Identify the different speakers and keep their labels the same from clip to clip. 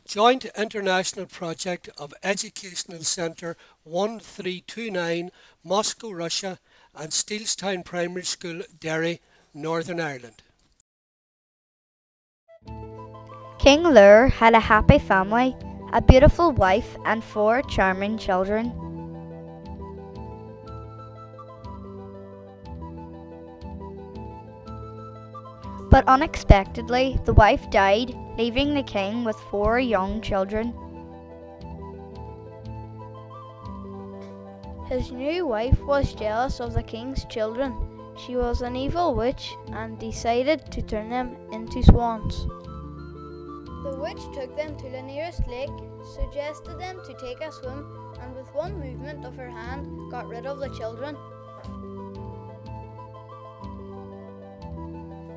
Speaker 1: Joint International Project of Educational Centre 1329, Moscow, Russia, and Steelstown Primary School, Derry, Northern Ireland.
Speaker 2: King Lear had a happy family, a beautiful wife and 4 charming children. But unexpectedly, the wife died, leaving the king with 4 young children.
Speaker 3: His new wife was jealous of the king's children. She was an evil witch and decided to turn them into swans. The witch took them to the nearest lake, suggested them to take a swim, and with one movement of her hand got rid of the children.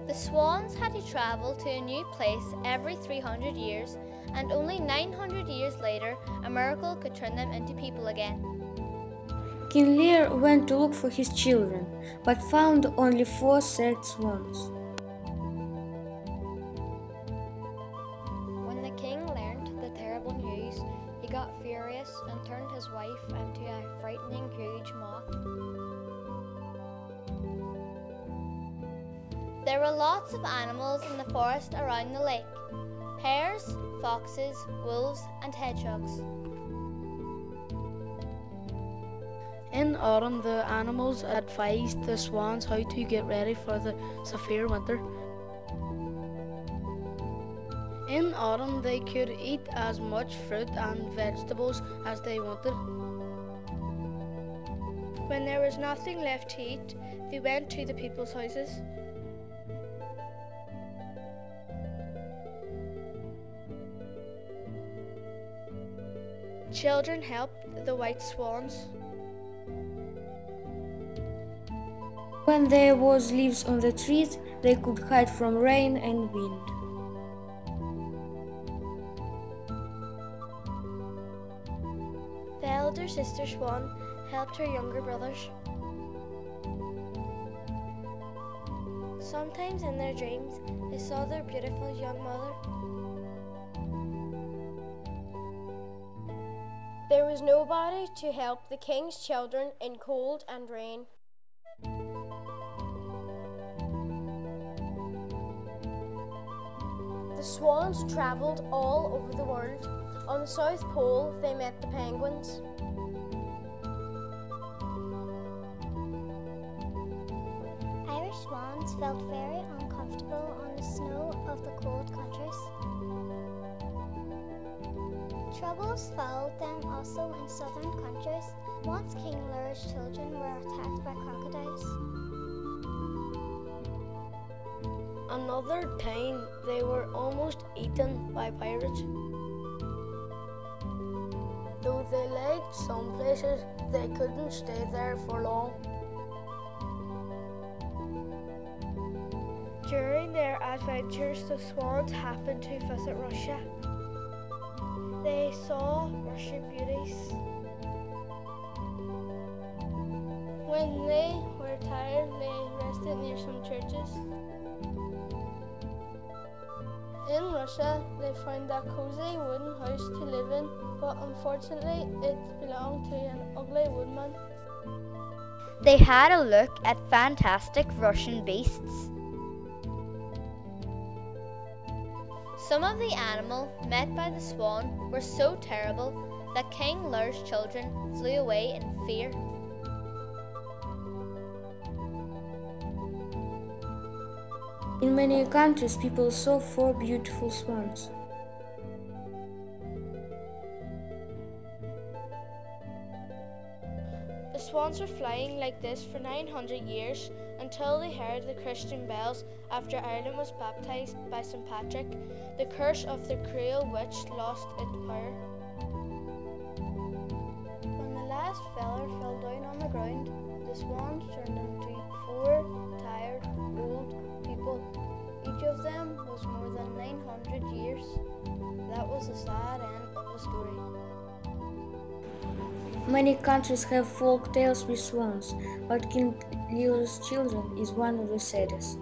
Speaker 4: The swans had to travel to a new place every 300 years, and only 900 years later, a miracle could turn them into people again.
Speaker 5: King Lear went to look for his children, but found only 4 sad swans.
Speaker 4: When the king learned the terrible news, he got furious and turned his wife into a frightening huge moth. There were lots of animals in the forest around the lake: hares, foxes, wolves, and hedgehogs.
Speaker 3: In autumn, the animals advised the swans how to get ready for the severe winter. In autumn, they could eat as much fruit and vegetables as they wanted. When there was nothing left to eat, they went to the people's houses. Children helped the white swans.
Speaker 5: When there was leaves on the trees, they could hide from rain and wind.
Speaker 4: The elder sister swan helped her younger brothers. Sometimes in their dreams, they saw their beautiful young mother. There was nobody to help the king's children in cold and rain. The swans travelled all over the world. On the South Pole, they met the penguins.
Speaker 6: Irish swans felt very uncomfortable on the snow of the cold countries. Troubles followed them also in southern countries. Once King Lear's children were attacked by crocodiles.
Speaker 3: Another time, they were almost eaten by pirates. Though they liked some places, they couldn't stay there for long. During their adventures, the swans happened to visit Russia. They saw Russian beauties. When they were tired, they rested near some churches. In Russia, they found a cozy wooden house to live in, but unfortunately it belonged to an ugly woodman.
Speaker 2: They had a look at fantastic Russian beasts.
Speaker 4: Some of the animals met by the swan were so terrible that King Lear's children flew away in fear.
Speaker 5: In many countries, people saw 4 beautiful swans.
Speaker 3: The swans were flying like this for 900 years until they heard the Christian bells after Ireland was baptised by St. Patrick. The curse of the cruel witch lost its power. When the last feather fell down on the ground, the swans turned into 4 tired, old people. Each of them was more than 900 years. That was the sad end of the story.
Speaker 5: Many countries have folk tales with swans, but King Lear's children is one of the saddest.